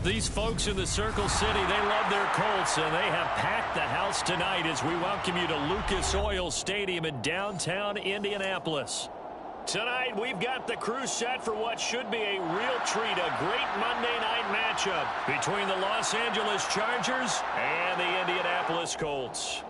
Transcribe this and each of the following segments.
These folks in the Circle City, they love their Colts, and they have packed the house tonight as we welcome you to Lucas Oil Stadium in downtown Indianapolis. Tonight, we've got the crew set for what should be a real treat, a great Monday night matchup between the Los Angeles Chargers and the Indianapolis Colts.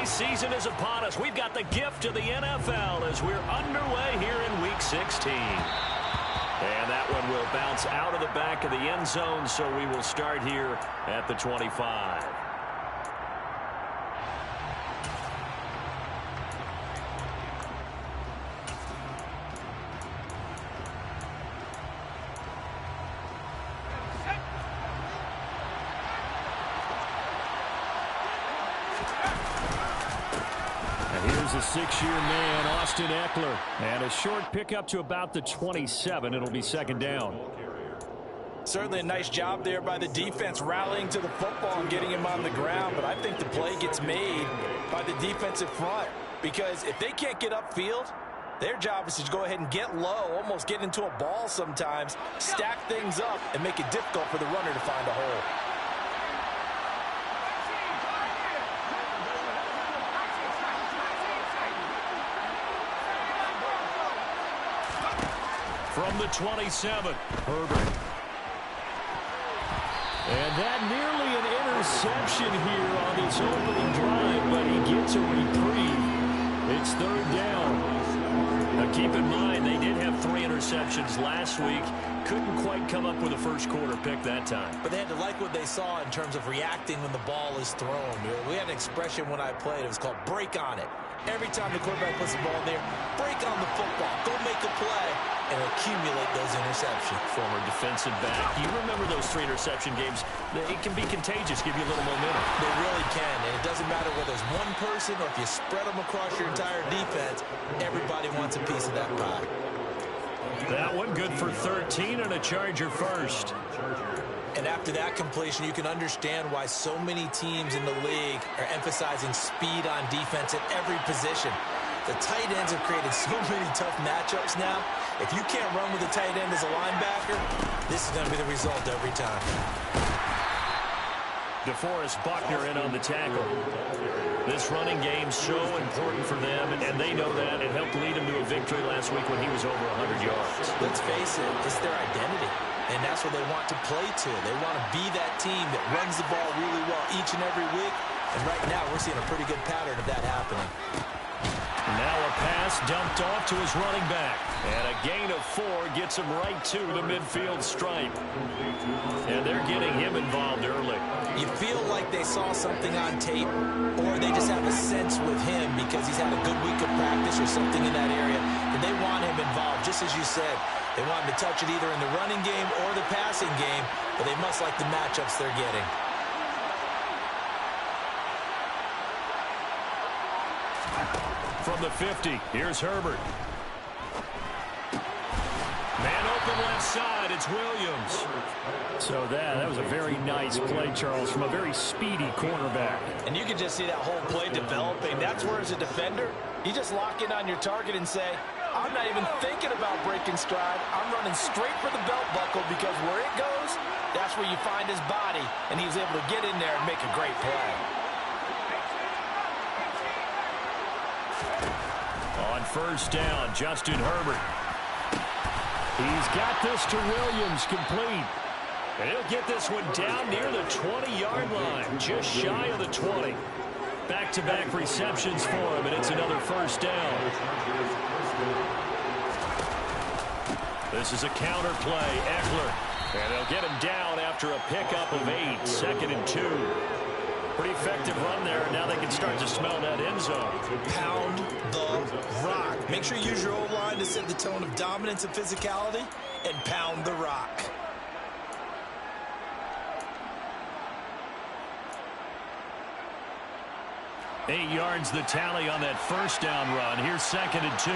Season is upon us. We've got the gift of the NFL as we're underway here in Week 16. And that one will bounce out of the back of the end zone, so we will start here at the 25. Here's a 6-year man, Austin Ekeler. And a short pickup to about the 27. It'll be second down. Certainly a nice job there by the defense rallying to the football and getting him on the ground. But I think the play gets made by the defensive front. Because if they can't get upfield, their job is to go ahead and get low, almost get into a ball sometimes, stack things up, and make it difficult for the runner to find a hole. From the 27, Herbert. And that nearly an interception here on this opening drive, but he gets a reprieve. It's third down. Now keep in mind, they did have 3 interceptions last week. Couldn't quite come up with a first quarter pick that time. But they had to like what they saw in terms of reacting when the ball is thrown. We had an expression when I played. It was called break on it. Every time the quarterback puts the ball in there, break on the football. Go make a play and accumulate those interceptions. Former defensive back. You remember those 3 interception games. It can be contagious, give you a little momentum. They really can, and it doesn't matter whether it's one person or if you spread them across your entire defense, everybody wants a piece of that pie. That one good for 13 and a Charger first. And after that completion, you can understand why so many teams in the league are emphasizing speed on defense at every position. The tight ends have created so many tough matchups now. If you can't run with a tight end as a linebacker, this is going to be the result every time. DeForest Buckner in on the tackle. This running game's so important for them, and they know that. It helped lead them to a victory last week when he was over 100 yards. Let's face it, it's their identity, and that's what they want to play to. They want to be that team that runs the ball really well each and every week, and right now we're seeing a pretty good pattern of that happening. Now a pass dumped off to his running back. And a gain of 4 gets him right to the midfield stripe. And they're getting him involved early. You feel like they saw something on tape, or they just have a sense with him because he's had a good week of practice or something in that area, and they want him involved, just as you said. They want him to touch it either in the running game or the passing game, but they must like the matchups they're getting. From the 50, here's Herbert. Man open left side, it's Williams. So that was a very nice play, Charles, from a very speedy cornerback. And you can just see that whole play developing. That's where, as a defender, you just lock in on your target and say, I'm not even thinking about breaking stride. I'm running straight for the belt buckle because where it goes, that's where you find his body. And he was able to get in there and make a great play. On first down, Justin Herbert. He's got this to Williams, complete. And he'll get this one down near the 20-yard line, just shy of the 20. Back-to-back receptions for him, and it's another first down. This is a counter play, Ekeler. And they'll get him down after a pickup of 8, 2nd and 2. Pretty effective run there, and now they can start to smell that end zone. Pound the rock. Make sure you use your O-line to set the tone of dominance and physicality, and pound the rock. Eight yards the tally on that first down run. Here's 2nd and 2.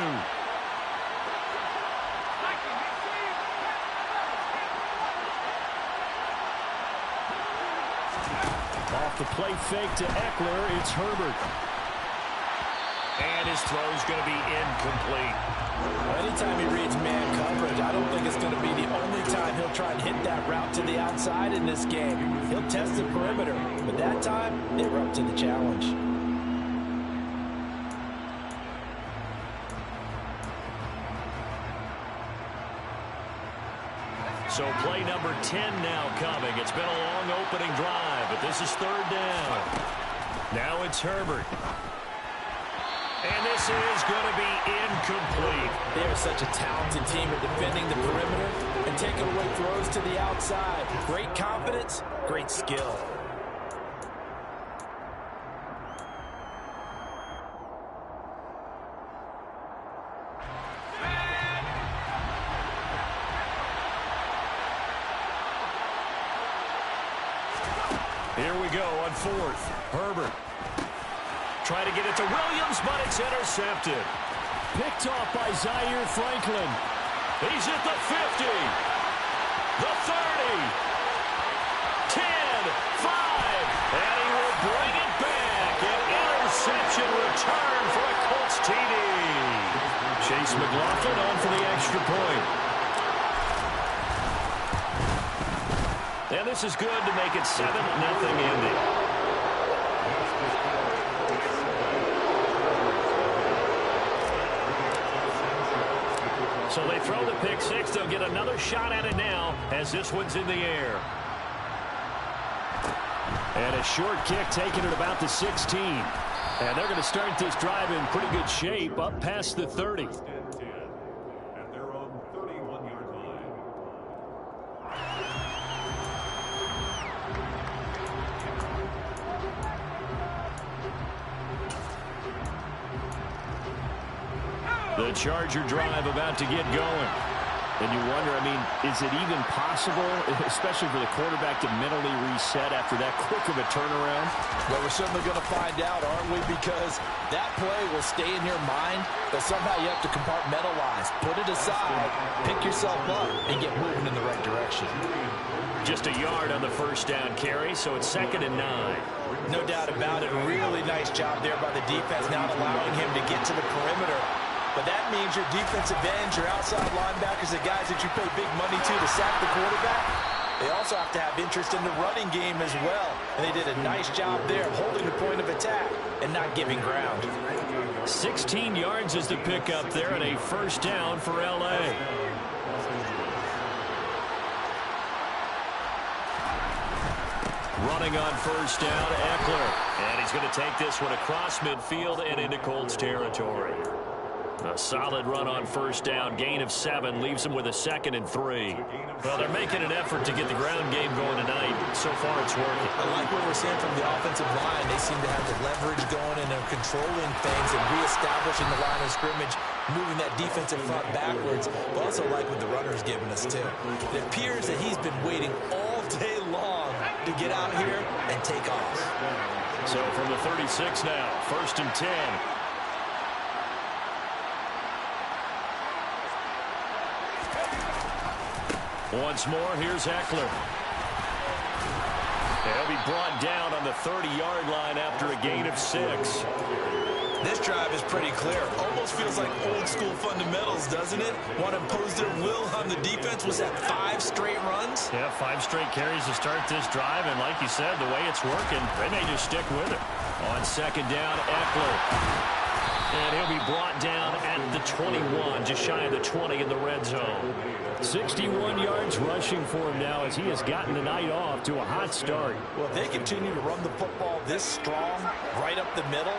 off the play fake to Eckler. It's Herbert. And his throw's going to be incomplete. Well, anytime he reads man coverage, I don't think it's going to be the only time he'll try and hit that route to the outside in this game. He'll test the perimeter, but that time, they were up to the challenge. So play number 10 now coming. It's been a long opening drive, but this is third down. Now it's Herbert. And this is going to be incomplete. They're such a talented team at defending the perimeter and taking away throws to the outside. Great confidence, great skill. Here we go on fourth. Herbert. Try to get it to Williams, but it's intercepted. Picked off by Zaire Franklin. He's at the 50. The 30. 10. 5. And he will bring it back. An interception return for a Colts TD. Chase McLaughlin on for the extra point. And this is good to make it 7-0 Indy. So they throw the pick six. They'll get another shot at it now as this one's in the air. And a short kick taken at about the 16. And they're going to start this drive in pretty good shape up past the 30. The Charger drive about to get going. And you wonder, I mean, is it even possible, especially for the quarterback, to mentally reset after that quick of a turnaround? Well, we're certainly going to find out, aren't we? Because that play will stay in your mind, but somehow you have to compartmentalize. Put it aside, pick yourself up, and get moving in the right direction. Just a yard on the first down carry, so it's 2nd and 9. No doubt about it. Really nice job there by the defense, not allowing him to get to the perimeter. But that means your defensive ends, your outside linebackers, the guys that you pay big money to sack the quarterback, they also have to have interest in the running game as well. And they did a nice job there of holding the point of attack and not giving ground. 16 yards is the pickup there and a first down for L.A. Running on first down, Eckler. And he's going to take this one across midfield and into Colts territory. A solid run on first down, gain of 7, leaves them with a 2nd and 3. Well, they're making an effort to get the ground game going tonight. So far, it's working. I like what we're seeing from the offensive line. They seem to have the leverage going and they're controlling things and reestablishing the line of scrimmage, moving that defensive front backwards. But also like what the runner's giving us, too. It appears that he's been waiting all day long to get out here and take off. So from the 36 now, 1st and 10. Once more, here's Eckler. He'll be brought down on the 30-yard line after a gain of 6. This drive is pretty clear. Almost feels like old-school fundamentals, doesn't it? Want to impose their will on the defense. Was that 5 straight runs? Yeah, 5 straight carries to start this drive. And like you said, the way it's working, they may just stick with it. On 2nd down, Eckler. And he'll be brought down at the 21, just shy of the 20 in the red zone. 61 yards rushing for him now as he has gotten the night off to a hot start. Well, if they continue to run the football this strong, right up the middle,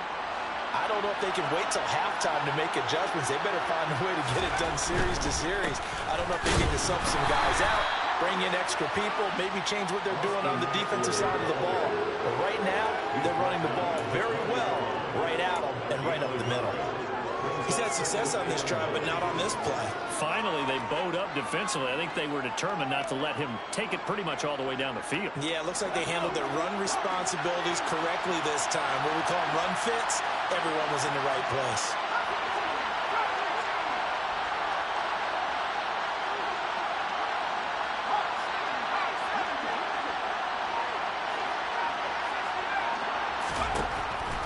I don't know if they can wait till halftime to make adjustments. They better find a way to get it done series to series. I don't know if they need to sub some guys out, bring in extra people, maybe change what they're doing on the defensive side of the ball. But right now, they're running the ball very well, right at them and right up the middle. He's had success on this drive, but not on this play. Finally, they bowed up defensively. I think they were determined not to let him take it pretty much all the way down the field. Yeah, it looks like they handled their run responsibilities correctly this time. What we call them run fits, everyone was in the right place.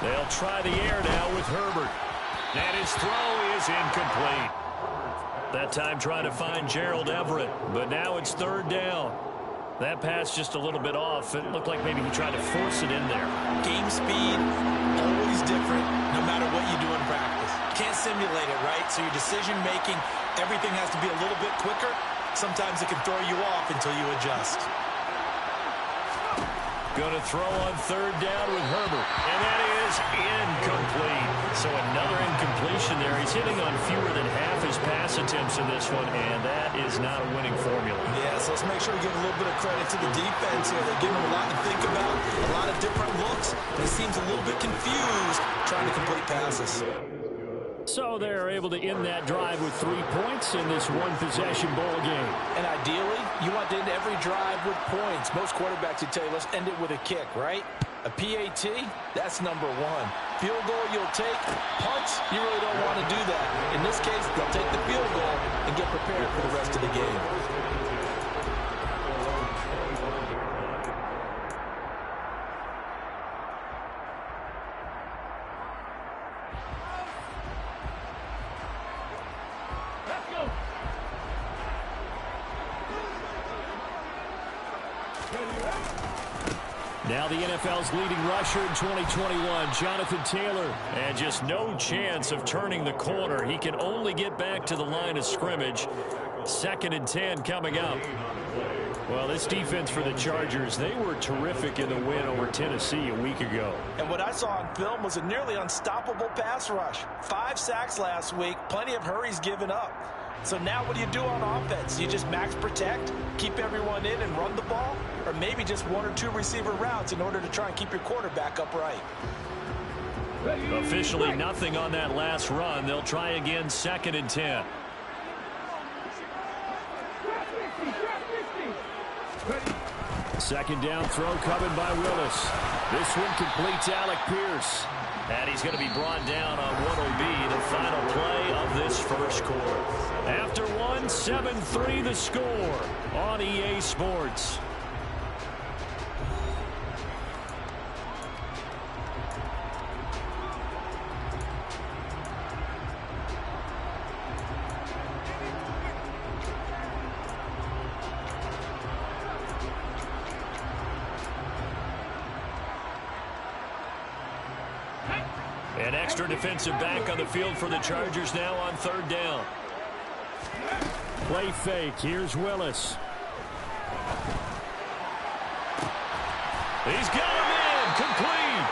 They'll try the air now with Herbert. And his throw is incomplete. That time trying to find Gerald Everett, but now it's third down. That pass just a little bit off. It looked like maybe he tried to force it in there. Game speed, always different, no matter what you do in practice. Can't simulate it, right? So your decision-making, everything has to be a little bit quicker. Sometimes it can throw you off until you adjust. Going to throw on third down with Herbert. And that is incomplete. So another incompletion there. He's hitting on fewer than half his pass attempts in this one, and that is not a winning formula. Yeah, so let's make sure we give a little bit of credit to the defense here. They're giving him a lot to think about, a lot of different looks. And he seems a little bit confused trying to complete passes. So they're able to end that drive with 3 points in this one-possession ball game. And ideally, you want to end every drive with points. Most quarterbacks would tell you, let's end it with a kick, right? A PAT, that's number one. Field goal you'll take. Punts, you really don't want to do that. In this case, they'll take the field goal and get prepared for the rest of the game. Now the NFL's leading rusher in 2021, Jonathan Taylor. And just no chance of turning the corner. He can only get back to the line of scrimmage. 2nd and 10 coming up. Well, this defense for the Chargers, they were terrific in the win over Tennessee a week ago. And what I saw on film was a nearly unstoppable pass rush. 5 sacks last week, plenty of hurries given up. So now what do you do on offense? You just max protect, keep everyone in and run the ball? Or maybe just 1 or 2 receiver routes in order to try and keep your quarterback upright? Officially nothing on that last run. They'll try again 2nd and 10. Second down throw coming by Willis. This one completes Alec Pierce. And he's going to be brought down on what will be the final play of this first quarter. After one, 7-3 the score on EA Sports. An extra defensive back on the field for the Chargers now on third down. Play fake. Here's Willis. He's got him in. Complete.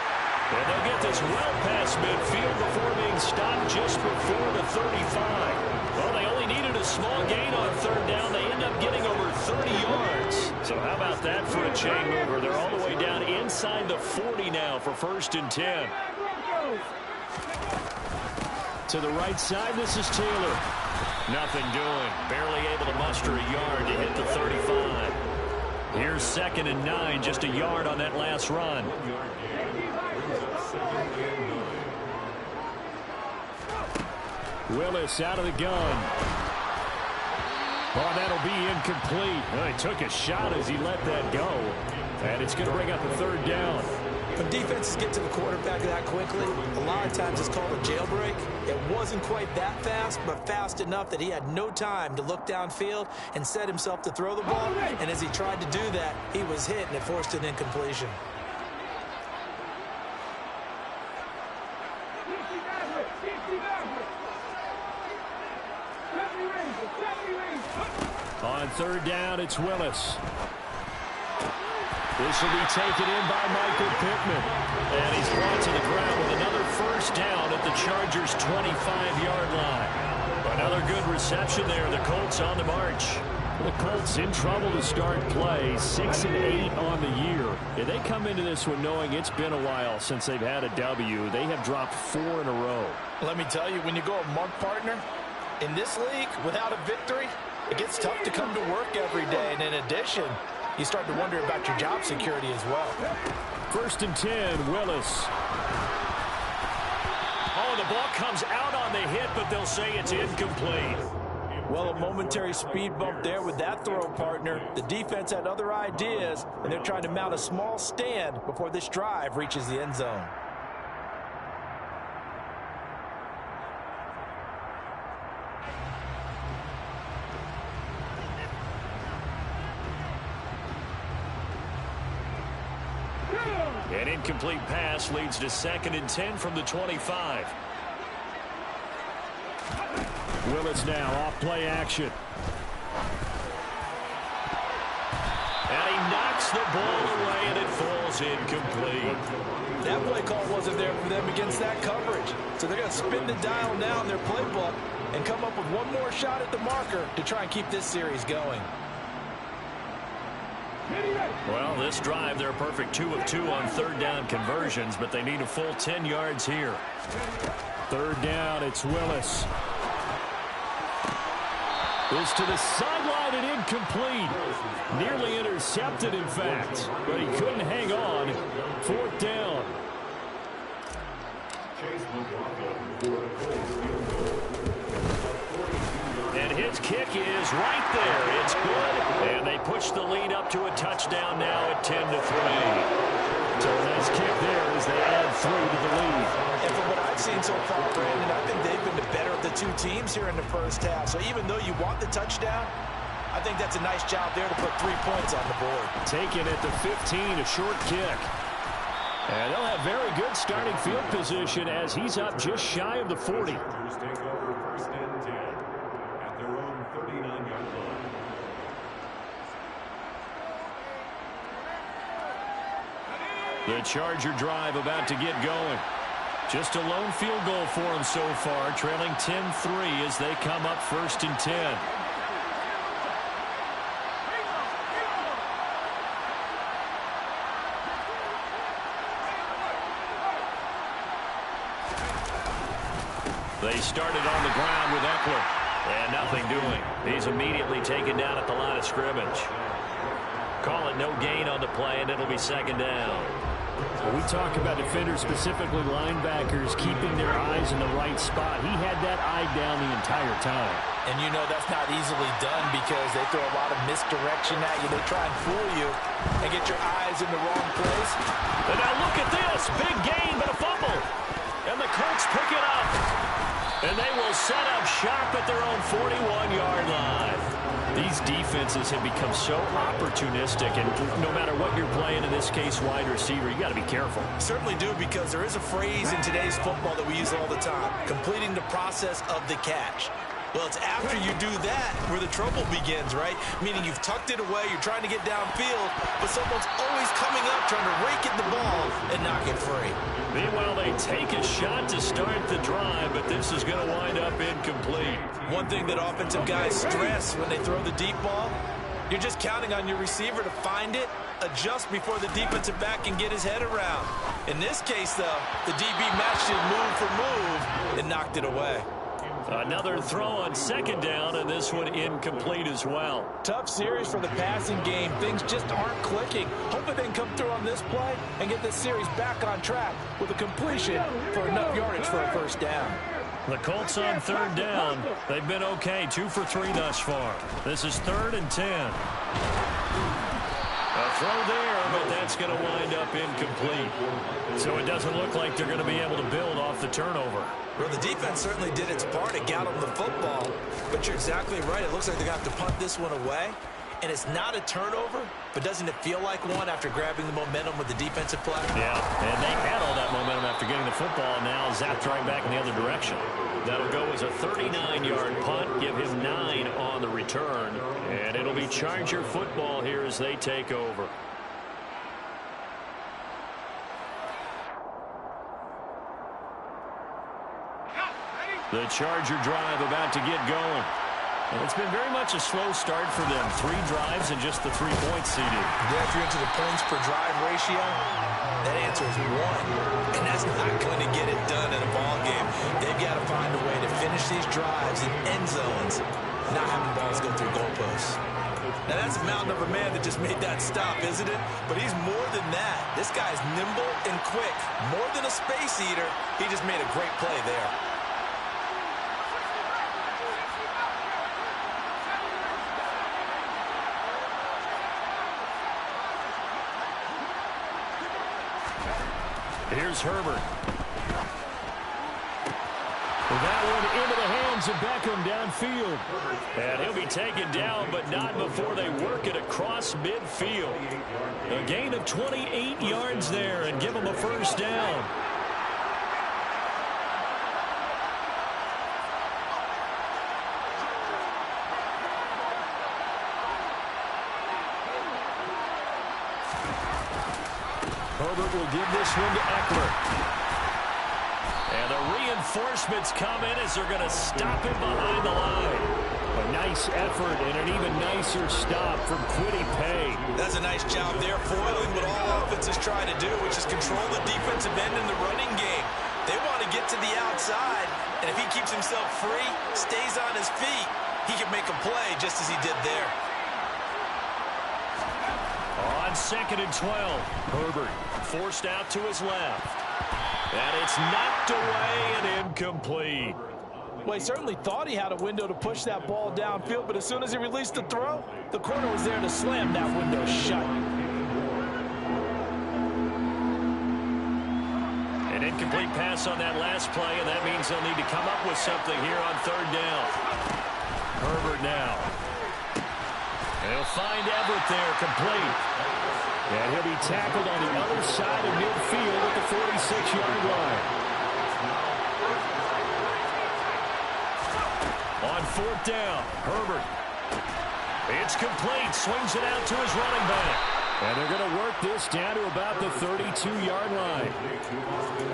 And they'll get this well past midfield before being stopped just before the 35. Well, they only needed a small gain on third down. They end up getting over 30 yards. So how about that for a chain mover? They're all the way down inside the 40 now for 1st and 10. To the right side, this is Taylor. Nothing doing. Barely able to muster a yard to hit the 35. Here's 2nd and 9, just a yard on that last run. Willis out of the gun. Oh, that'll be incomplete. Well, he took a shot as he let that go. And it's going to bring up a third down. When defenses get to the quarterback that quickly, a lot of times it's called a jailbreak. It wasn't quite that fast, but fast enough that he had no time to look downfield and set himself to throw the ball. And as he tried to do that, he was hit, and it forced an incompletion. On third down, it's Willis. This will be taken in by Michael Pittman. And he's brought to the ground with another first down at the Chargers' 25-yard line. Another good reception there. The Colts on the march. The Colts in trouble to start play. 6-8 on the year. And they come into this one knowing it's been a while since they've had a W. They have dropped 4 in a row. Let me tell you, when you go a month, partner, in this league, without a victory, it gets tough to come to work every day. And in addition, you start to wonder about your job security as well. 1st and 10, Willis. Oh, the ball comes out on the hit, but they'll say it's incomplete. Well, a momentary speed bump there with that throw, partner. The defense had other ideas, and they're trying to mount a small stand before this drive reaches the end zone. An incomplete pass leads to 2nd and 10 from the 25. Willis now off play action. And he knocks the ball away, and it falls incomplete. That play call wasn't there for them against that coverage. So they're going to spin the dial now in their playbook and come up with one more shot at the marker to try and keep this series going. Well, this drive, they're a perfect 2 of 2 on 3rd down conversions, but they need a full 10 yards here. 3rd down, it's Willis. Is to the sideline and incomplete. Nearly intercepted, in fact, but he couldn't hang on. 4th down. And his kick is right there. It's good. And they push the lead up to a touchdown now at 10-3. So a nice kick there as they add 3 to the lead. And from what I've seen so far, Brandon, I think they've been the better of the two teams here in the first half. So even though you want the touchdown, I think that's a nice job there to put 3 points on the board. Taken at the 15, a short kick. And they'll have very good starting field position as he's up just shy of the 40. The Charger drive about to get going. Just a lone field goal for them so far, trailing 10-3 as they come up 1st and 10. They started on the ground with Eckler, and nothing doing. He's immediately taken down at the line of scrimmage. Call it no gain on the play, and it'll be 2nd down. When we talk about defenders, specifically linebackers, keeping their eyes in the right spot, he had that eye down the entire time. And you know that's not easily done because they throw a lot of misdirection at you. They try and fool you and get your eyes in the wrong place. And now look at this. Big gain, but a fumble. And the Colts pick it up. And they will set up shop at their own 41-yard line. These defenses have become so opportunistic, and no matter what you're playing, in this case wide receiver, you got to be careful. Certainly do, because there is a phrase in today's football that we use all the time: completing the process of the catch. Well, it's after you do that where the trouble begins, right? Meaning you've tucked it away, you're trying to get downfield, but someone's always coming up trying to rake at the ball and knock it free. Meanwhile, they take a shot to start the drive, but this is going to wind up incomplete. One thing that offensive guys stress when they throw the deep ball, you're just counting on your receiver to find it, adjust before the defensive back can get his head around. In this case, though, the DB matched it move for move and knocked it away. Another throw on 2nd down, and this one incomplete as well. Tough series for the passing game. Things just aren't clicking. Hoping they can come through on this play and get this series back on track with a completion for enough yardage for a 1st down. The Colts on 3rd down. They've been okay, 2 for 3 thus far. This is 3rd and 10. A throw there, but that's going to wind up incomplete. So it doesn't look like they're going to be able to build off the turnover. Well, the defense certainly did its part to get them the football, but you're exactly right. It looks like they're going to have to punt this one away, and it's not a turnover, but doesn't it feel like one after grabbing the momentum with the defensive play? Yeah, and they had all that momentum after getting the football, now zapped right back in the other direction. That'll go as a 39-yard punt, give him 9 on the return, and it'll be Charger football here as they take over. The Charger drive about to get going. And it's been very much a slow start for them. 3 drives and just the 3 points seeded. Yeah, if you're into the points per drive ratio, that answer is 1. And that's not going to get it done in a ball game. They've got to find a way to finish these drives in end zones, not having balls go through goalposts. Now, that's a mountain of a man that just made that stop, isn't it? But he's more than that. This guy's nimble and quick. More than a space eater, he just made a great play there. Here's Herbert. That one into the hands of Beckham downfield. And he'll be taken down, but not before they work it across midfield. A gain of 28 yards there and give him a first down. Herbert will give this one to Eckler. And the reinforcements come in as they're going to stop him behind the line. A nice effort and an even nicer stop from Kwity Paye. That's a nice job there, foiling what all offenses try to do, which is control the defensive end in the running game. They want to get to the outside, and if he keeps himself free, stays on his feet, he can make a play just as he did there. On 2nd and 12, Herbert forced out to his left. And it's knocked away and incomplete. Well, he certainly thought he had a window to push that ball downfield, but as soon as he released the throw, the corner was there to slam that window shut. An incomplete pass on that last play, and that means they'll need to come up with something here on 3rd down. Herbert now. And he'll find Everett there, complete. And he'll be tackled on the other side of midfield at the 46-yard line. On 4th down, Herbert. It's complete. Swings it out to his running back. And they're going to work this down to about the 32-yard line.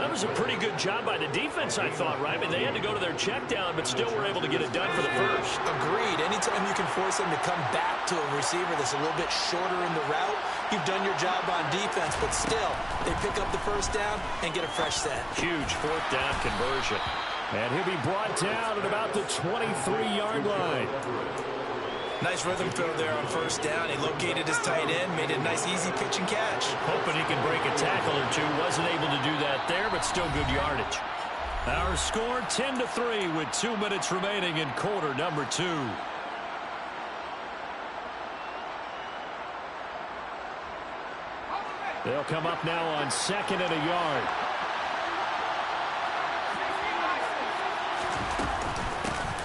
That was a pretty good job by the defense, I thought, right? I mean, they had to go to their check down, but still were able to get it done for the first. Agreed. Anytime you can force them to come back to a receiver that's a little bit shorter in the route, you've done your job on defense, but still, they pick up the first down and get a fresh set. Huge 4th down conversion. And he'll be brought down at about the 23-yard line. Nice rhythm throw there on 1st down. He located his tight end, made a nice easy pitch and catch. Hoping he can break a tackle or two. Wasn't able to do that there, but still good yardage. Our score 10-3 with 2 minutes remaining in quarter number 2. They'll come up now on 2nd and a yard.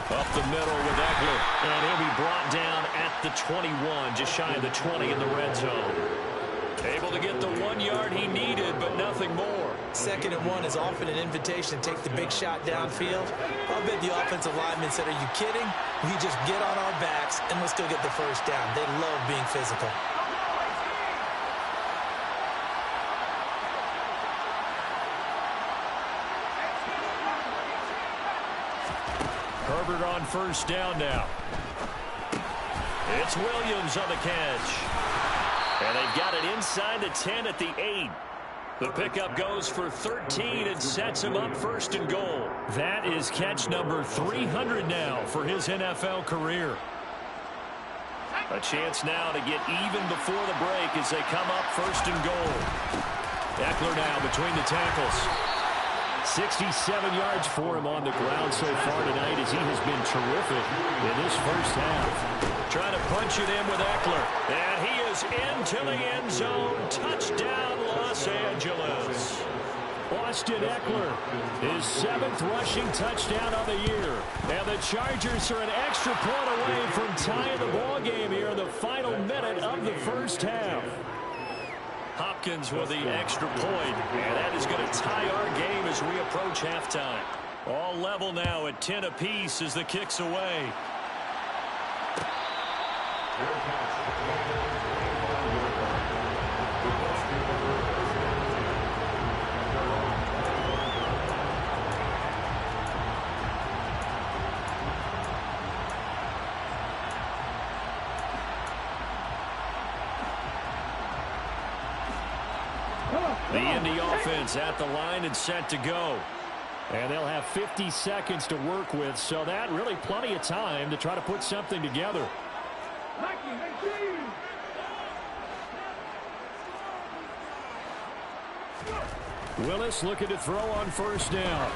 Up the middle with Eckler, and he'll be brought down at the 21, just shy of the 20 in the red zone. Able to get the 1 yard he needed, but nothing more. 2nd and 1 is often an invitation to take the big shot downfield. I'll bet the offensive lineman said, are you kidding? We just get on our backs, and we'll still get the first down. They love being physical. Herbert on 1st down now. It's Williams on the catch. And they've got it inside the 10 at the 8. The pickup goes for 13 and sets him up 1st and goal. That is catch number 300 now for his NFL career. A chance now to get even before the break as they come up 1st and goal. Eckler now between the tackles. 67 yards for him on the ground so far tonight as he has been terrific in this first half. Trying to punch it in with Eckler. And he is into the end zone. Touchdown, Los Angeles. Austin Eckler, his 7th rushing touchdown of the year. And the Chargers are an extra point away from tying the ball game here in the final minute of the first half. Hopkins with the extra point, and that is going to tie our game as we approach halftime. All level now at 10 apiece as the kick's away. The Indy offense at the line and set to go. And they'll have 50 seconds to work with, so that really plenty of time to try to put something together. Willis looking to throw on 1st down.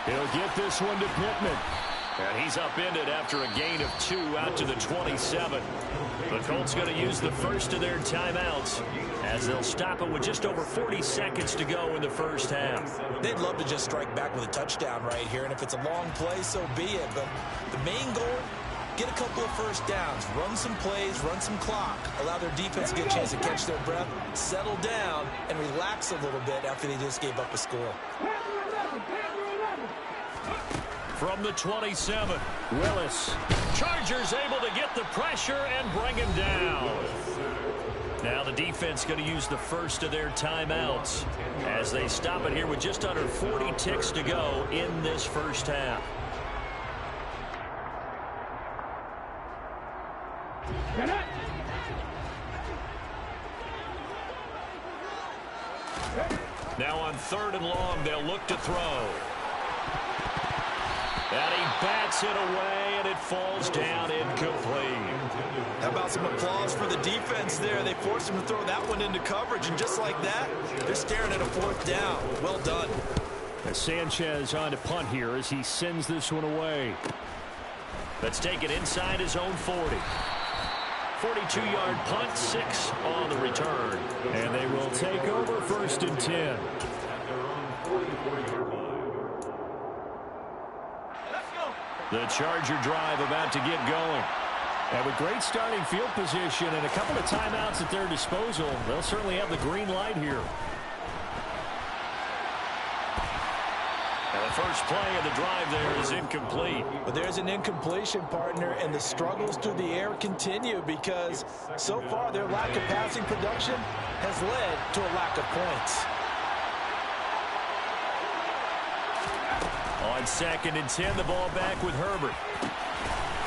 He'll get this one to Pittman. And he's upended after a gain of 2 out to the 27. The Colts going to use the first of their timeouts as they'll stop it with just over 40 seconds to go in the first half. They'd love to just strike back with a touchdown right here, and if it's a long play, so be it. But the main goal, get a couple of first downs, run some plays, run some clock, allow their defense to get a chance to catch their breath, settle down, and relax a little bit after they just gave up a score. From the 27, Willis. Chargers able to get the pressure and bring him down. Now the defense going to use the first of their timeouts as they stop it here with just under 40 ticks to go in this first half. Now on 3rd and long, they'll look to throw. And he bats it away, and it falls down incomplete. How about some applause for the defense there? They forced him to throw that one into coverage, and just like that, they're staring at a 4th down. Well done. As Sanchez on to punt here as he sends this one away. Let's take it inside his own 40. 42-yard punt, 6 on the return. And they will take over 1st and 10. The Charger drive about to get going. And with great starting field position and a couple of timeouts at their disposal, they'll certainly have the green light here. And the first play of the drive there is incomplete. But there's an incompletion, partner, and the struggles through the air continue because so far their lack of passing production has led to a lack of points. On 2nd and 10, the ball back with Herbert.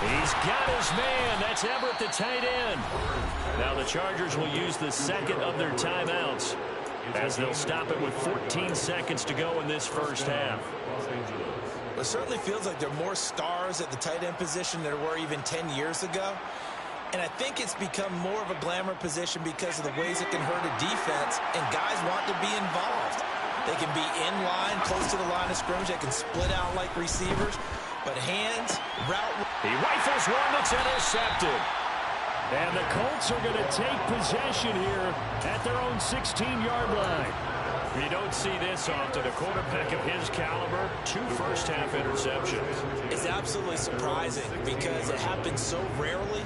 He's got his man. That's Everett, the tight end. Now the Chargers will use the second of their timeouts as they'll stop it with 14 seconds to go in this first half. It certainly feels like there are more stars at the tight end position than there were even 10 years ago. And I think it's become more of a glamour position because of the ways it can hurt a defense, and guys want to be involved. They can be in line, close to the line of scrimmage. They can split out like receivers. But hands, route. He rifles one that's intercepted. And the Colts are going to take possession here at their own 16-yard line. You don't see this often. A quarterback of his caliber, 2 first-half interceptions. It's absolutely surprising because it happens so rarely.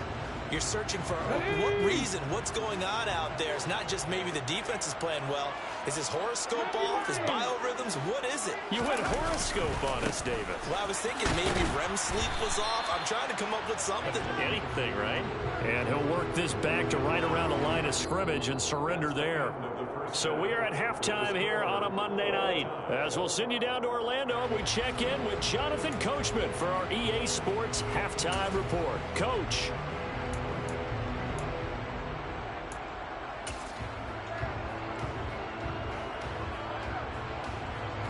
You're searching for what reason, what's going on out there. It's not just maybe the defense is playing well. Is his horoscope off? His biorhythms? What is it? You went horoscope on us, David. Well, I was thinking maybe REM sleep was off. I'm trying to come up with something. Anything, right? And he'll work this back to right around the line of scrimmage and surrender there. So we are at halftime here on a Monday night. As we'll send you down to Orlando, we check in with Jonathan Coachman for our EA Sports Halftime Report. Coach.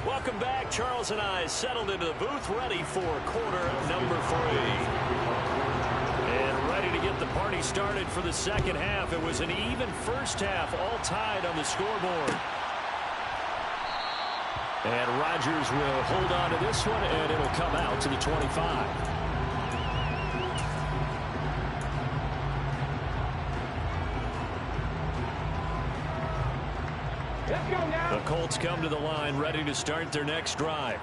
Welcome back. Charles and I settled into the booth, ready for quarter number 3. And ready to get the party started for the second half. It was an even first half, all tied on the scoreboard. And Rodgers will hold on to this one, and it'll come out to the 25. The Colts come to the line ready to start their next drive.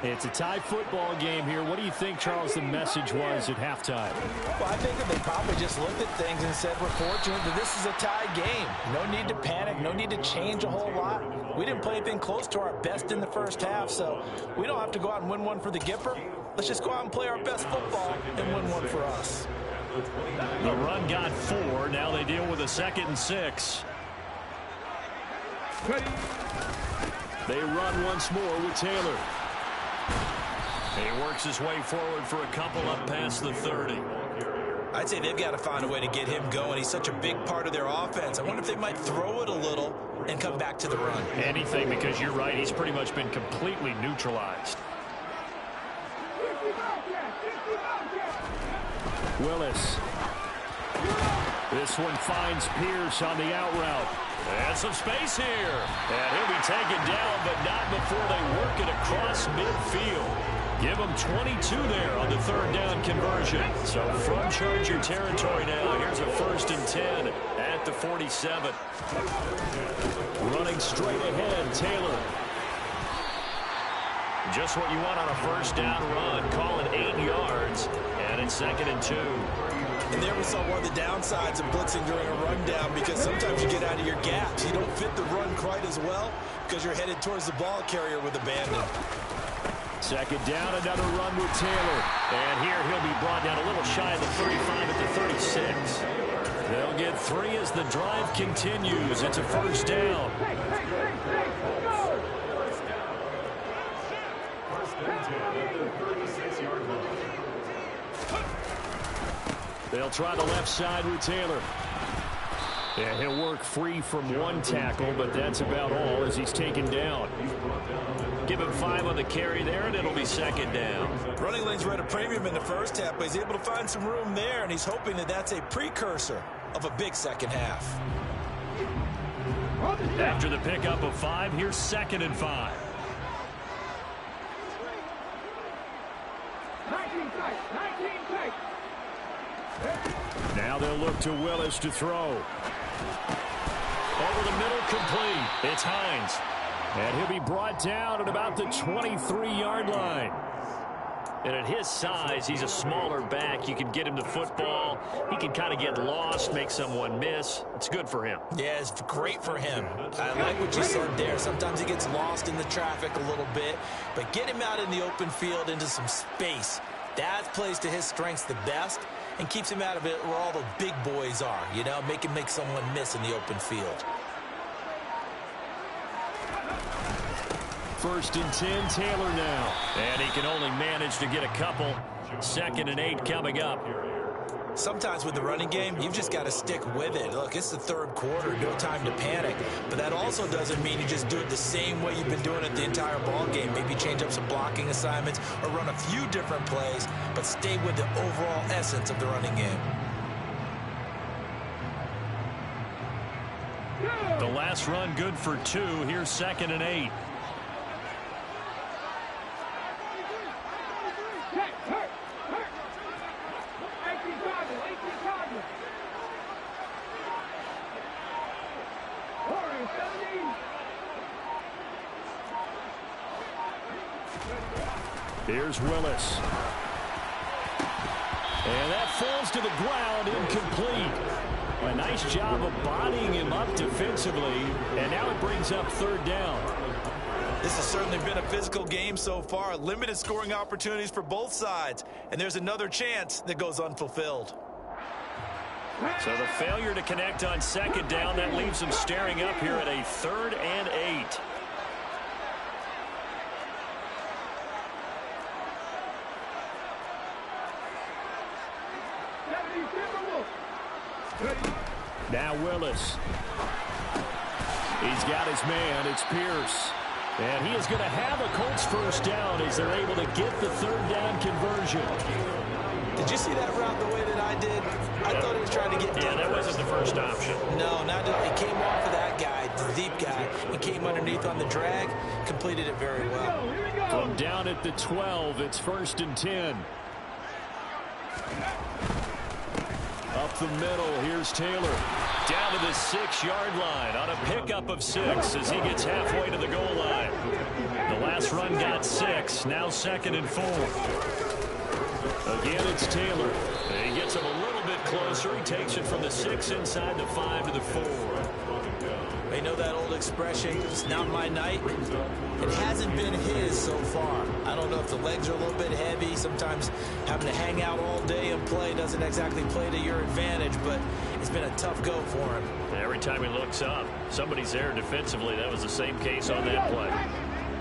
It's a tie football game here. What do you think, Charles, the message was at halftime? Well, I think that they probably just looked at things and said, we're fortunate that this is a tie game. No need to panic. No need to change a whole lot. We didn't play anything close to our best in the first half, so we don't have to go out and win one for the Gipper. Let's just go out and play our best football and win one for us. The run got 4. Now they deal with a 2nd and 6. They run once more with Taylor. He works his way forward for a couple up past the 30. I'd say they've got to find a way to get him going. He's such a big part of their offense. I wonder if they might throw it a little and come back to the run. Anything, because you're right. He's pretty much been completely neutralized. Willis. This one finds Pierce on the out route. And some space here. And he'll be taken down, but not before they work it across midfield. Give them 22 there on the third down conversion. So from Charger territory now, here's a 1st and 10 at the 47. Running straight ahead, Taylor. Just what you want on a first down run. Call it 8 yards, and it's 2nd and 2. And there we saw one of the downsides of blitzing during a rundown, because sometimes you get out of your gaps. You don't fit the run quite as well because you're headed towards the ball carrier with abandon. 2nd down, another run with Taylor. And here he'll be brought down a little shy of the 35 at the 36. They'll get 3 as the drive continues. It's a 1st down. They'll try the left side with Taylor. Yeah, he'll work free from one tackle, but that's about all as he's taken down. Give him 5 on the carry there, and it'll be 2nd down. Running lanes were at a premium in the first half, but he's able to find some room there, and he's hoping that that's a precursor of a big second half. After the pickup of 5, here's 2nd and 5. Now they'll look to Willis to throw. Over the middle, complete. It's Hines. And he'll be brought down at about the 23-yard line. And at his size, he's a smaller back. You can get him the football. He can kind of get lost, make someone miss. It's good for him. Yeah, it's great for him. I like what you said there. Sometimes he gets lost in the traffic a little bit. But get him out in the open field into some space. That plays to his strengths the best and keeps him out of it where all the big boys are. You know, make him make someone miss in the open field. 1st and 10, Taylor now. And he can only manage to get a couple. 2nd and 8 coming up. Sometimes with the running game, you've just got to stick with it. Look, it's the 3rd quarter, no time to panic. But that also doesn't mean you just do it the same way you've been doing it the entire ball game. Maybe change up some blocking assignments or run a few different plays, but stay with the overall essence of the running game. The last run good for 2. Here's 2nd and 8. Here's Willis. And that falls to the ground, incomplete. A nice job of bodying him up defensively, and now it brings up 3rd down. This has certainly been a physical game so far. Limited scoring opportunities for both sides, and there's another chance that goes unfulfilled. So the failure to connect on 2nd down, that leaves them staring up here at a 3rd and 8. Now Willis. He's got his man. It's Pierce. And he is going to have a Colts 1st down as they're able to get the 3rd down conversion. Did you see that route the way that I did? I thought he was trying to get down. Yeah, that wasn't the first option. No, not it came off of that guy, the deep guy, and came underneath on the drag, completed it very well. From down at the 12, it's 1st and 10. Up the middle, here's Taylor. Down to the 6-yard line on a pickup of 6 as he gets halfway to the goal line. The last run got 6, now 2nd and 4. Again, it's Taylor. He gets him a little bit closer. He takes it from the 6 inside the 5 to the 4. They know that old expression, it's not my night. It hasn't been his so far. I don't know if the legs are a little bit heavy. Sometimes having to hang out all day and play doesn't exactly play to your advantage, but it's been a tough go for him. Every time he looks up, somebody's there defensively. That was the same case on that play.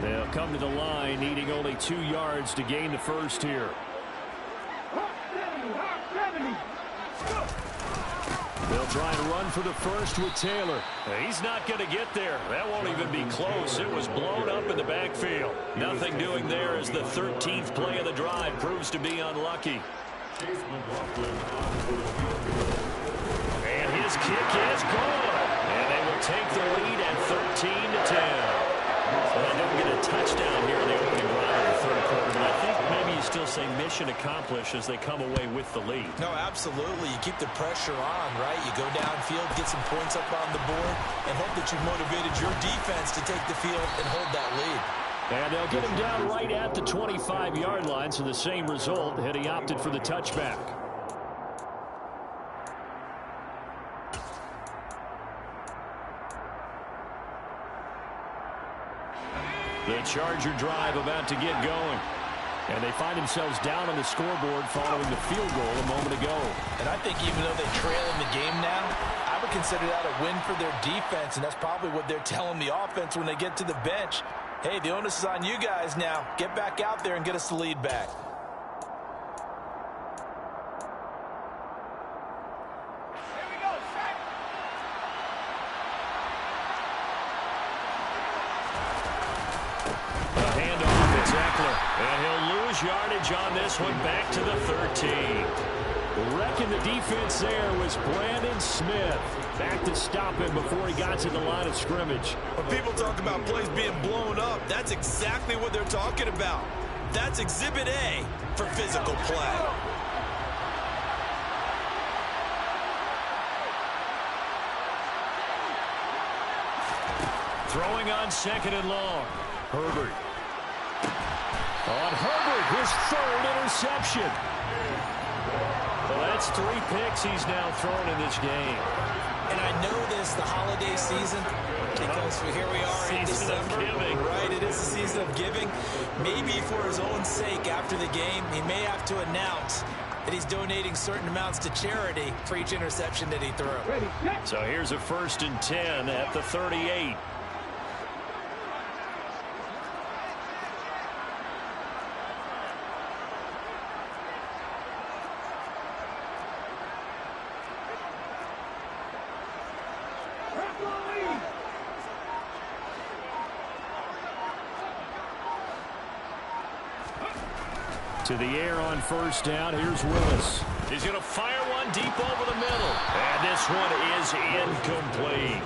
They'll come to the line, needing only 2 yards to gain the 1st here. They'll try and run for the 1st with Taylor. He's not going to get there. That won't even be close. It was blown up in the backfield. Nothing doing there as the 13th play of the drive proves to be unlucky. And his kick is gone. And they will take the lead at 13-10. Well, they didn't get a touchdown here in the opening drive of the 3rd quarter, but I think you still say mission accomplished as they come away with the lead. No, absolutely. You keep the pressure on, right? You go downfield, get some points up on the board, and hope that you've motivated your defense to take the field and hold that lead. And they'll get him down right at the 25-yard line, so the same result had he opted for the touchback. The Charger drive about to get going. And they find themselves down on the scoreboard following the field goal a moment ago. And I think even though they trail in the game now, I would consider that a win for their defense, and that's probably what they're telling the offense when they get to the bench. Hey, the onus is on you guys now. Get back out there and get us the lead back. And he'll lose yardage on this one back to the 13. Wrecking the defense there was Brandon Smith. Back to stop him before he got to the line of scrimmage. When people talk about plays being blown up, that's exactly what they're talking about. That's Exhibit A for physical play. Throwing on 2nd and long. Herbert. On Herbert, his 3rd interception. Well, that's 3 picks he's now thrown in this game. And I know this, the holiday season, because here we are in December. Right, it is the season of giving. Maybe for his own sake after the game, he may have to announce that he's donating certain amounts to charity for each interception that he threw. So here's a 1st and 10 at the 38. To the air on 1st down. Here's Willis. He's going to fire one deep over the middle. And this one is incomplete.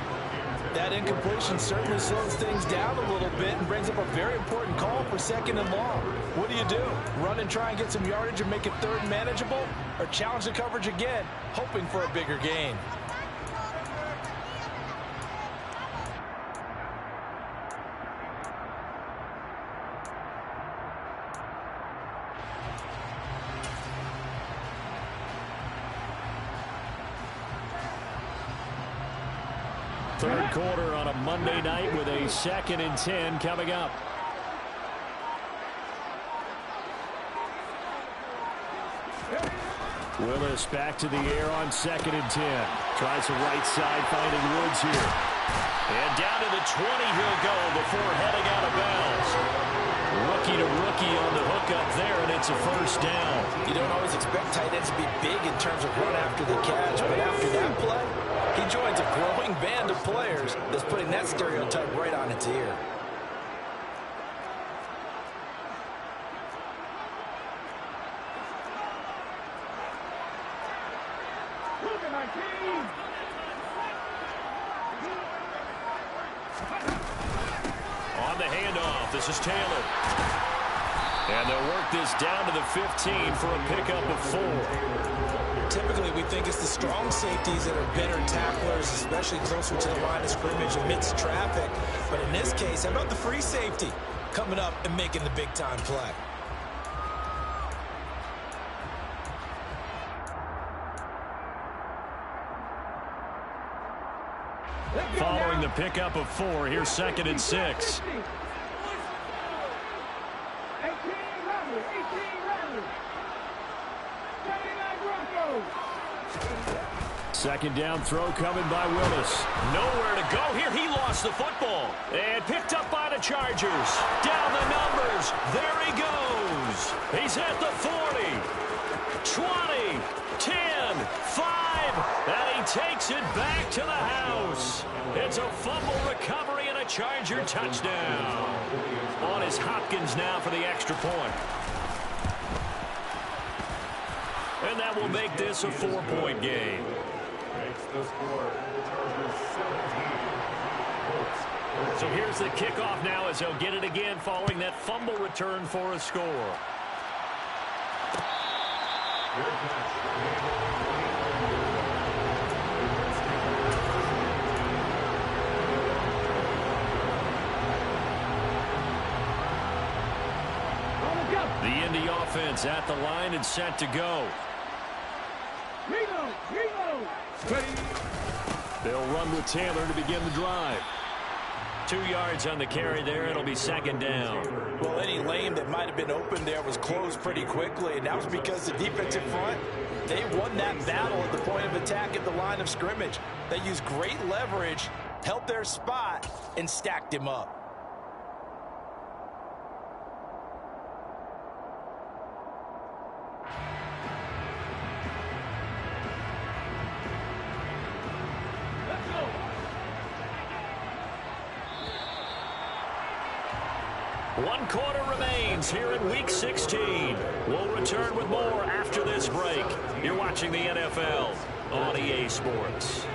That incompletion certainly slows things down a little bit and brings up a very important call for 2nd and long. What do? Run and try and get some yardage and make it 3rd manageable? Or challenge the coverage again, hoping for a bigger gain? Third quarter on a Monday night with a 2nd and 10 coming up. Willis back to the air on 2nd and 10. Tries the right side, finding Woods here. And down to the 20 he'll go before heading out of bounds. Rookie to rookie on the hookup there, and it's a 1st down. You don't always expect tight ends to be big in terms of run after the catch, but after that play, he joins a growing band of players that's putting that stereotype right on its ear. On the handoff, this is Taylor. And they'll work this down to the 15 for a pickup of 4. Typically, we think it's the strong safeties that are better tacklers, especially closer to the line of scrimmage amidst traffic. But in this case, how about the free safety coming up and making the big-time play? Following the pickup of 4, here's 2nd and 6. Second down throw coming by Willis. Nowhere to go here. He lost the football. And picked up by the Chargers. Down the numbers. There he goes. He's at the 40. 20. 10. 5. And he takes it back to the house. It's a fumble recovery and a Charger touchdown. On is Hopkins now for the extra point. And that will make this a 4-point game. So here's the kickoff now as they'll get it again following that fumble return for a score. The Indy offense at the line and set to go. They'll run with Taylor to begin the drive. 2 yards on the carry there. It'll be second down. Well, any lane that might have been open there was closed pretty quickly, and that was because the defensive front, they won that battle at the point of attack at the line of scrimmage. They used great leverage, held their spot, and stacked him up. One quarter remains here in Week 16. We'll return with more after this break. You're watching the NFL on EA Sports.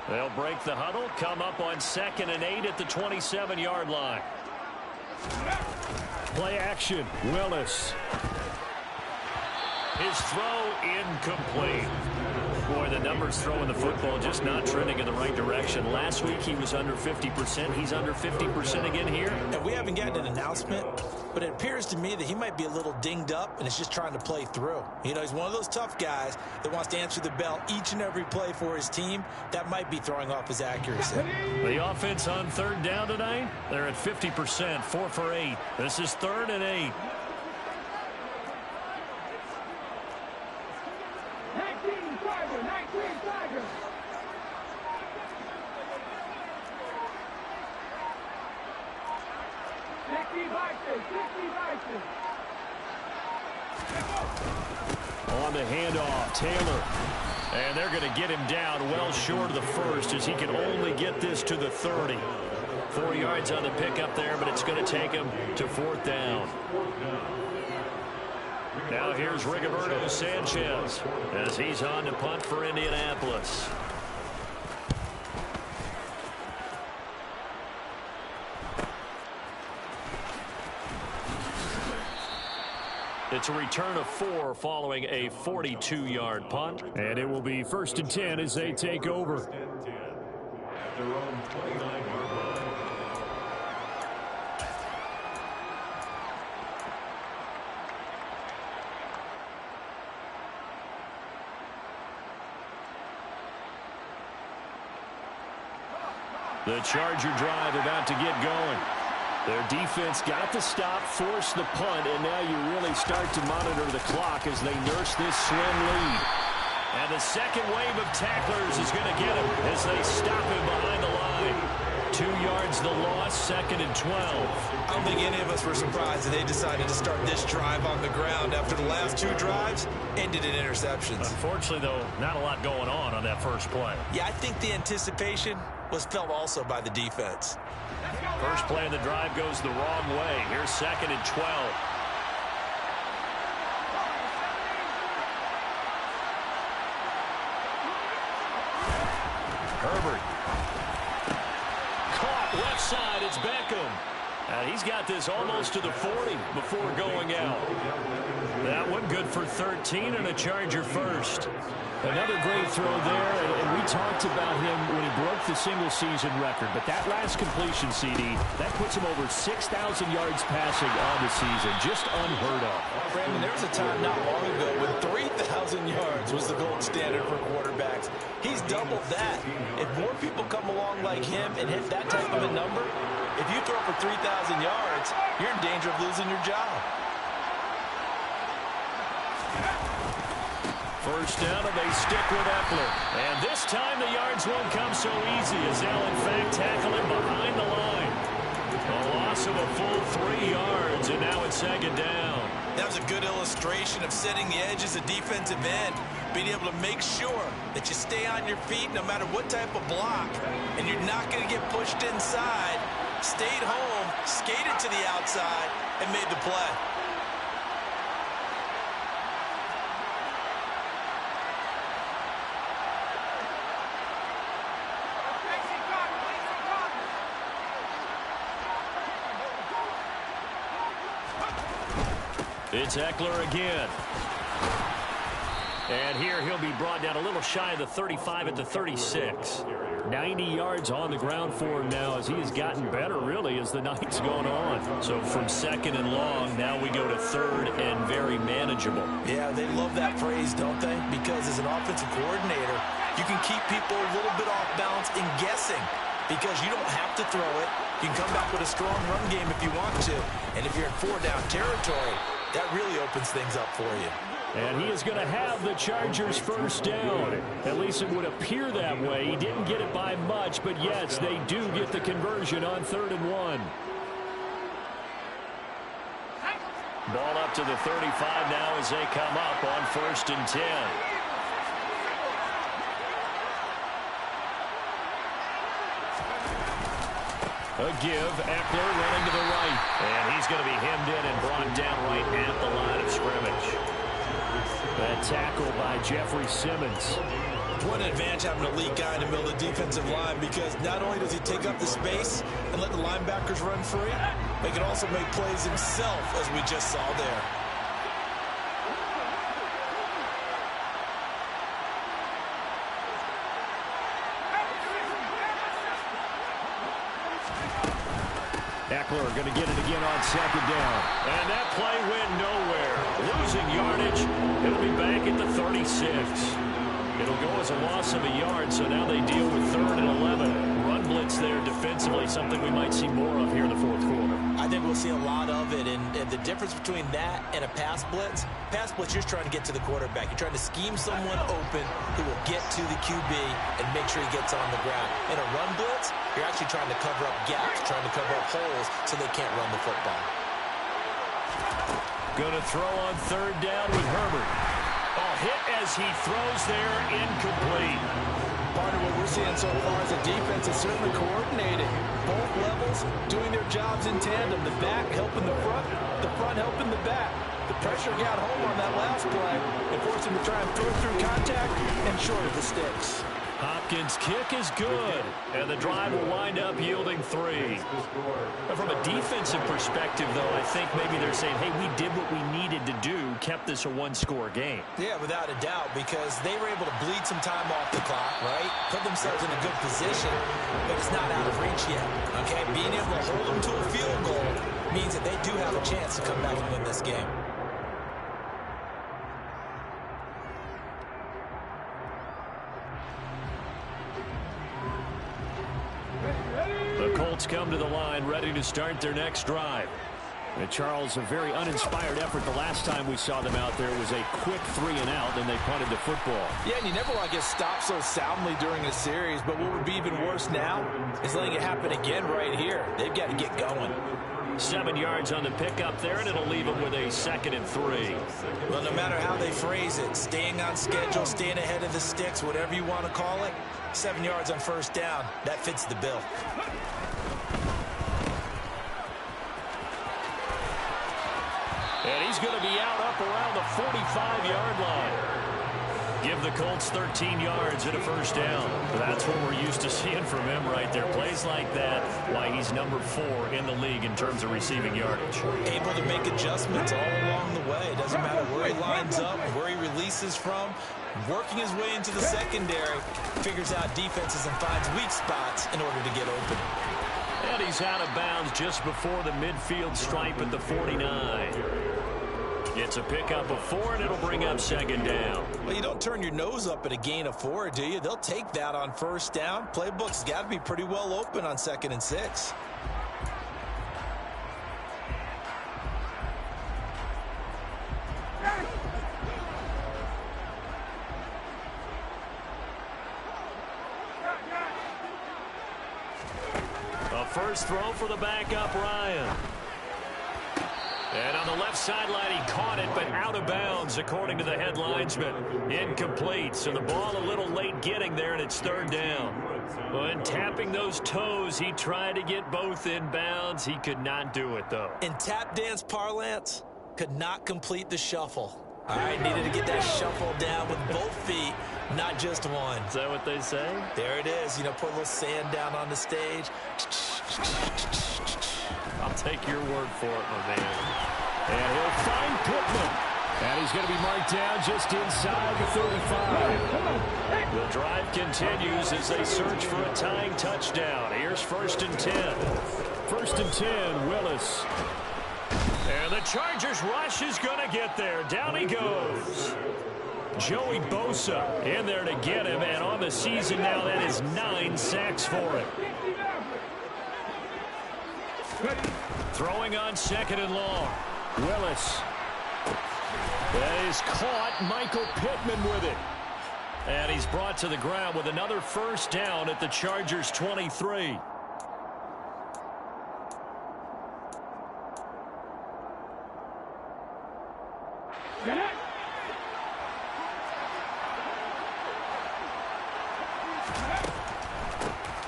They'll break the huddle, come up on 2nd and 8 at the 27-yard line. Play action, Willis. His throw incomplete. Boy, the numbers throwing the football just not trending in the right direction. Last week he was under 50%. He's under 50% again here. And we haven't gotten an announcement, but it appears to me that he might be a little dinged up and is just trying to play through. You know, he's one of those tough guys that wants to answer the bell each and every play for his team. That might be throwing off his accuracy. The offense on 3rd down tonight, they're at 50%, 4 for 8. This is 3rd and 8. On the handoff, Taylor. And they're going to get him down well short of the first as he can only get this to the 30. 4 yards on the pickup there, but it's going to take him to 4th down. Now here's Rigoberto Sanchez as he's on to punt for Indianapolis. It's a return of 4 following a 42-yard punt. And it will be 1st and 10 as they take over. The Charger drive about to get going. Their defense got the stop, forced the punt, and now you really start to monitor the clock as they nurse this slim lead. And the second wave of tacklers is going to get him as they stop him behind the line. 2 yards the loss, 2nd and 12. I don't think any of us were surprised that they decided to start this drive on the ground after the last 2 drives ended in interceptions. Unfortunately, though, not a lot going on that first play. Yeah, I think the anticipation was felt also by the defense. First play of the drive goes the wrong way. Here's 2nd and 12. Herbert. Caught left side. It's Beckham. He's got this almost to the 40 before going out. That one good for 13 and a Charger first. Another great throw there, and we talked about him when he broke the single-season record. But that last completion, CD, that puts him over 6,000 yards passing on the season. Just unheard of. Brandon, there was a time not long ago when 3,000 yards was the gold standard for quarterbacks. He's doubled that. If more people come along like him and hit that type of a number, if you throw for 3,000 yards, you're in danger of losing your job. First down, and they stick with Eppler. And this time the yards won't come so easy as they'll, in fact, tackle him behind the line. A loss of a full 3 yards, and now it's 2nd down. That was a good illustration of setting the edge as a defensive end. being able to make sure that you stay on your feet no matter what type of block, and you're not going to get pushed inside. Stayed home, skated to the outside, and made the play. It's Eckler again. And here he'll be brought down a little shy of the 35 at the 36. 90 yards on the ground for him now as he has gotten better, really, as the night's gone on. So from second and long, now we go to third and very manageable. Yeah, they love that phrase, don't they? Because as an offensive coordinator, you can keep people a little bit off balance and guessing because you don't have to throw it. You can come back with a strong run game if you want to. And if you're in four-down territory, that really opens things up for you. And he is going to have the Chargers first down. At least it would appear that way. He didn't get it by much, but yes, they do get the conversion on 3rd and 1. Ball up to the 35 now as they come up on 1st and 10. A give, Eckler running to the right. And he's going to be hemmed in and brought down right at the line of scrimmage. That tackle by Jeffrey Simmons. What an advantage having a elite guy in the middle of the defensive line, because not only does he take up the space and let the linebackers run free, but he can also make plays himself, as we just saw there. Eckler going to get it again on 2nd down. And that play went nowhere. Losing yardage. It'll be back at the 36. It'll go as a loss of a yard, so now they deal with 3rd and 11. Run blitz there defensively, something we might see more of here in the 4th quarter. I think we'll see a lot of it, and the difference between that and a pass blitz, you're trying to get to the quarterback. You're trying to scheme someone open who will get to the QB and make sure he gets on the ground. In a run blitz, you're actually trying to cover up gaps, trying to cover up holes so they can't run the football. Going to throw on 3rd down with Herbert. Hit as he throws there, incomplete. Part of what we're seeing so far as a defense is certainly coordinated. Both levels doing their jobs in tandem. The back helping the front helping the back. The pressure got home on that last play and forced him to try and throw through contact and short of the sticks. Hopkins' kick is good, and the drive will wind up yielding 3. From a defensive perspective, though, I think maybe they're saying, hey, we did what we needed to do, kept this a one-score game. Yeah, without a doubt, because they were able to bleed some time off the clock, right? Put themselves in a good position, but it's not out of reach yet, okay? Being able to hold them to a field goal means that they do have a chance to come back and win this game. The Colts come to the line, ready to start their next drive. And Charles, a very uninspired effort. The last time we saw them out there was a quick 3-and-out, and they punted the football. Yeah, and you never want to get stopped so soundly during a series, but what would be even worse now is letting it happen again right here. They've got to get going. 7 yards on the pickup there, and it'll leave them with a 2nd and 3. Well, no matter how they phrase it, staying on schedule, staying ahead of the sticks, whatever you want to call it, 7 yards on 1st down, that fits the bill. And he's going to be out up around the 45-yard line. Give the Colts 13 yards and a 1st down. That's what we're used to seeing from him right there. Plays like that, why he's number 4 in the league in terms of receiving yardage. Able to make adjustments all along the way. Doesn't matter where he lines up, where he releases from. Working his way into the secondary, figures out defenses and finds weak spots in order to get open. And he's out of bounds just before the midfield stripe at the 49. It's a pickup of 4, and it'll bring up 2nd down. Well, you don't turn your nose up at a gain of 4, do you? They'll take that on 1st down. Playbook's got to be pretty well open on 2nd and 6. A first throw for the backup, Ryan. And on the left sideline, he caught it, but out of bounds, according to the head linesman. Incomplete, so the ball a little late getting there, and it's third down. When tapping those toes, he tried to get both in bounds. He could not do it, though. In tap dance parlance, could not complete the shuffle. All right, needed to get that shuffle down with both feet, not just one. Is that what they say? There it is. You know, put a little sand down on the stage. I'll take your word for it, my man. And he'll find Pittman. And he's going to be marked down just inside the 35. The drive continues as they search for a tying touchdown. Here's 1st and 10. 1st and 10, Willis. And the Chargers rush is going to get there. Down he goes. Joey Bosa in there to get him. And on the season now, that is 9 sacks for him. Throwing on 2nd and long. Willis. That is caught. Michael Pittman with it. And he's brought to the ground with another first down at the Chargers 23.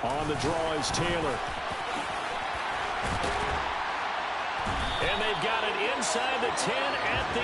On the draw is Taylor. And they've got it inside the 10 at the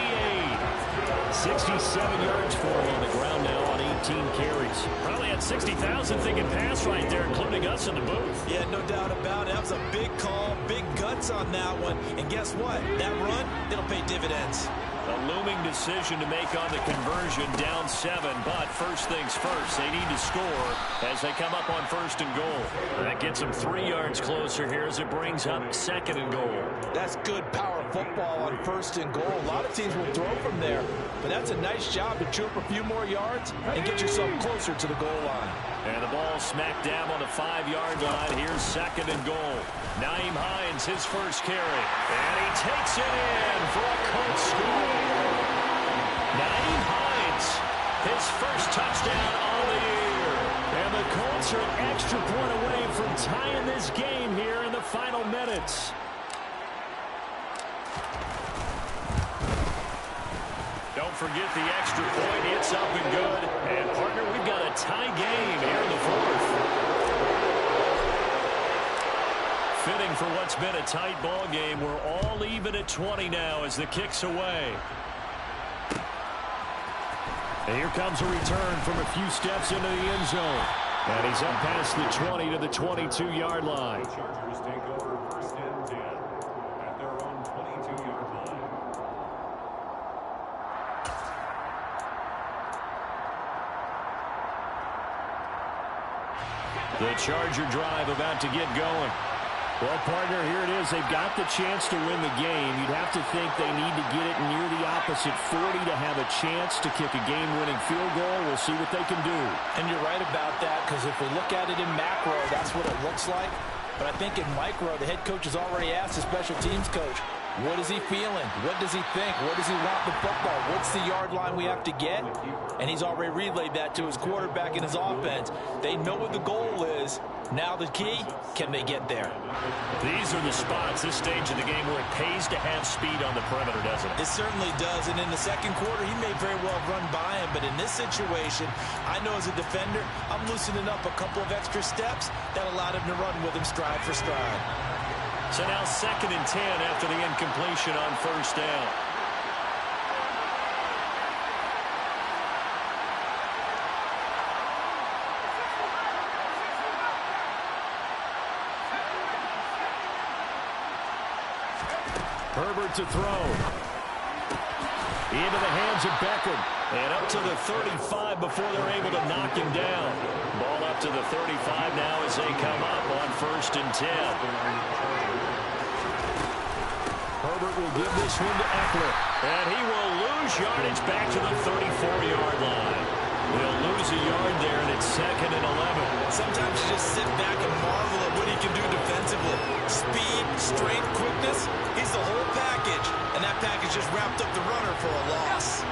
8. 67 yards for him on the ground now on 18 carries. Probably had 60,000 thinking pass right there, including us in the booth. Yeah, no doubt about it. That was a big call, big guts on that one. And guess what? That run, it'll pay dividends. A looming decision to make on the conversion, down 7, but first things first, they need to score as they come up on 1st and goal. That gets them 3 yards closer here as it brings up 2nd and goal. That's good power football on 1st and goal. A lot of teams will throw from there, but that's a nice job to chew up a few more yards and get yourself closer to the goal line. And the ball smacked down on the 5-yard line. Here's 2nd and goal. Nyheim Hines, his first carry. And he takes it in for a Colts score. Nyheim Hines, his first touchdown on the year. And the Colts are an extra point away from tying this game here in the final minutes. Don't forget the extra point. It's up and good. And, partner, we've got a tie game here in the 4th. Fitting for what's been a tight ball game. We're all even at 20 now as the kick's away. And here comes a return from a few steps into the end zone. And he's up past the 20 to the 22-yard line. The Chargers take over 1st and 10 at their own 22-yard line. The Charger drive about to get going. Well, partner, here it is. They've got the chance to win the game. You'd have to think they need to get it near the opposite 40 to have a chance to kick a game-winning field goal. We'll see what they can do. And you're right about that, because if we look at it in macro, that's what it looks like. But I think in micro, the head coach has already asked the special teams coach, what is he feeling? What does he think? What does he want the football? What's the yard line we have to get? And he's already relayed that to his quarterback and his offense. They know what the goal is. Now the key, can they get there? These are the spots, this stage of the game, where it pays to have speed on the perimeter, doesn't it? It certainly does. And in the second quarter, he may very well run by him. But in this situation, I know as a defender, I'm loosening up a couple of extra steps that allowed him to run with him stride for stride. So now 2nd and 10 after the incompletion on 1st down. Herbert to throw. Into the hands of Beckham. And up to the 35 before they're able to knock him down. Ball up to the 35 now as they come up on 1st and 10. Herbert will give this one to Eckler. And he will lose yardage back to the 34-yard line. They'll lose a yard there, and it's 2nd and 11. Sometimes you just sit back and marvel at what he can do defensively. Speed, strength, quickness, he's the whole package. And that package just wrapped up the runner for a loss.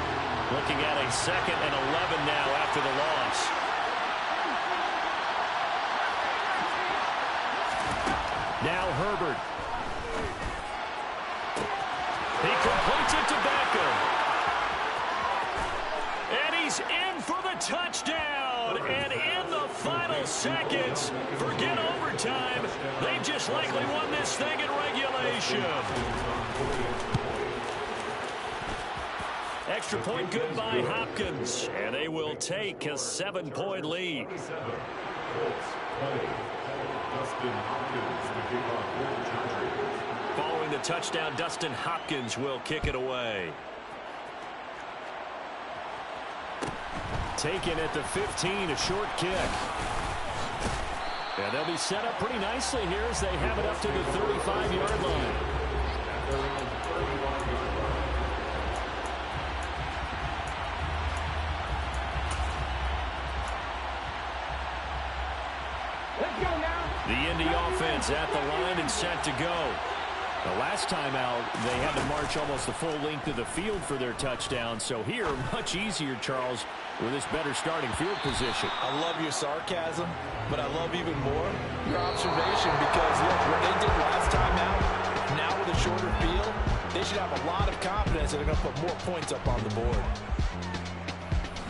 Looking at a 2nd and 11 now after the loss. Now Herbert. He completes it to Beckham. And he's in for the touchdown. And in the final seconds, forget overtime. They just likely won this thing in regulation. Extra point good by Hopkins. And they will take a 7-point lead. Following the touchdown, Dustin Hopkins will kick it away. Taken at the 15, a short kick. And they'll be set up pretty nicely here as they have it up to the 35-yard line. The Indy offense at the line and set to go. The last time out, they had to march almost the full length of the field for their touchdown. So here, much easier, Charles, with this better starting field position. I love your sarcasm, but I love even more your observation because, look, what they did last time out, now with a shorter field, they should have a lot of confidence that they're going to put more points up on the board.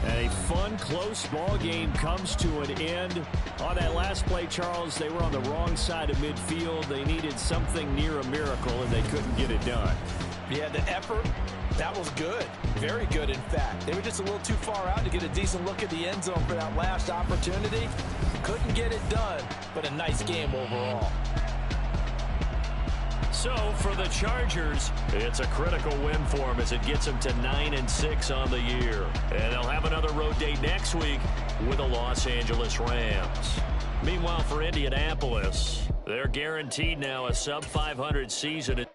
And a fun, close ball game comes to an end. On that last play, Charles, they were on the wrong side of midfield. They needed something near a miracle, and they couldn't get it done. Yeah, the effort, that was good. Very good, in fact. They were just a little too far out to get a decent look at the end zone for that last opportunity. Couldn't get it done, but a nice game overall. So, for the Chargers, it's a critical win for them as it gets them to 9-6 on the year. And they'll have another road date next week with the Los Angeles Rams. Meanwhile, for Indianapolis, they're guaranteed now a sub-500 season.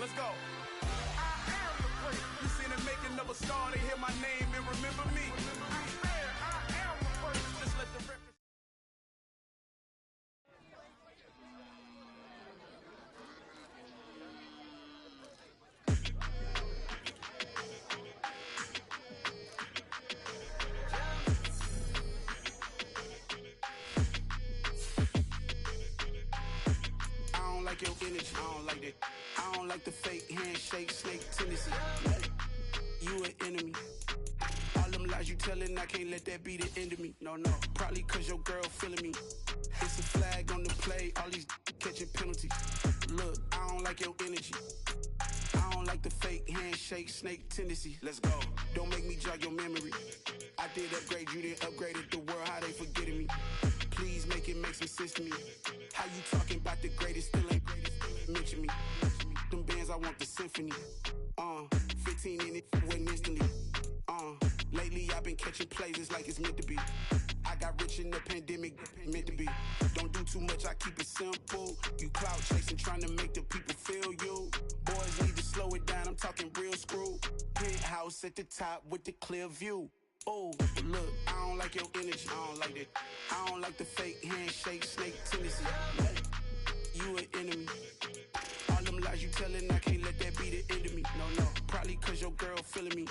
Let's go. I am the great. You seen the making of a star, they hear my name and remember me. I am the first. Just let the record. I don't like your energy. I don't like that. I don't like the fake handshake, snake tendency. You an enemy. All them lies you telling, I can't let that be the end of me. No, probably cause your girl feeling me. It's a flag on the play, all these catching penalties. Look, I don't like your energy. I don't like the fake handshake, snake tendency. Let's go. Don't make me jog your memory. I did upgrade, you didn't upgrade it. The world, how they forgetting me. Please make it make some sense to me. How you talking about the greatest, still ain't greatest. Mention me. Them bands, I want the symphony. 15 in it, went instantly. Lately I've been catching plays, it's like it's meant to be. I got rich in the pandemic, meant to be. Don't do too much, I keep it simple. You clout chasing, trying to make the people feel you. Boys need to slow it down, I'm talking real screw. Penthouse at the top with the clear view. Oh, look, I don't like your energy, I don't like that. I don't like the fake handshake, snake tendency. You an enemy. All them lies you telling, I can't let that be the end of me. No, probably cause your girl feeling me.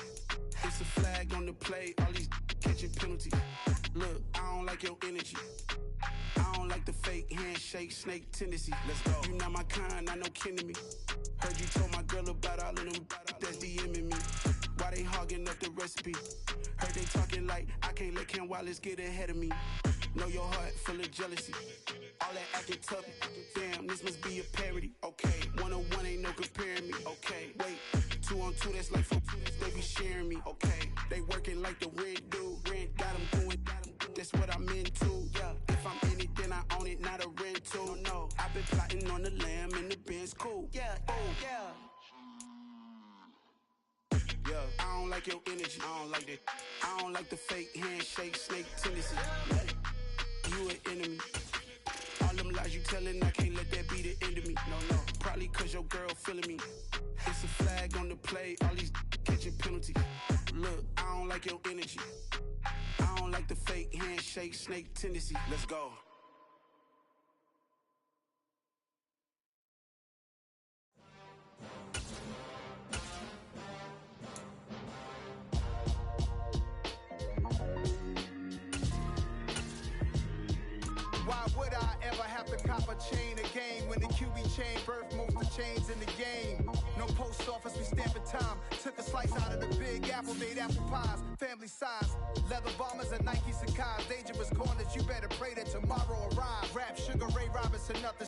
It's a flag on the play, all these catching penalties. Look, I don't like your energy. I don't like the fake handshake, snake tendency. Let's go. You not my kind, I know kin to me. Heard you told my girl about all of them that's DMing me. Why they hogging up the recipe? Heard they talking like I can't let Ken Wallace get ahead of me. Know your heart full of jealousy. All that acting tough, damn, this must be a parody. Okay, 1-on-1 ain't no comparing me. Okay, wait, 2-on-2, that's like 4, they be sharing me. Okay, they working like the rent do. Rent got them doing, that's what I'm into. Yeah, if I'm in it, then I own it, not a rental. No, I've been plotting on the lamb and the Benz cool. Yeah, oh, yeah. Yeah, I don't like your energy, I don't like that. I don't like the fake handshake, snake tendency. You an enemy. All them lies you telling, I can't let that be the end of me. No, probably cause your girl feeling me. It's a flag on the play, all these catching catching penalties. Look, I don't like your energy. I don't like the fake handshake, snake tendency. Let's go. Why would I ever have to cop a chain again when the QB chain birthed most of the chains in the game? No post office, we stamping time. Took a slice out of the big apple, made apple pies, family size. Leather bombers and Nike Sacai's. Dangerous corners, you better pray that tomorrow arrives. Rap Sugar Ray Robinson, nothing.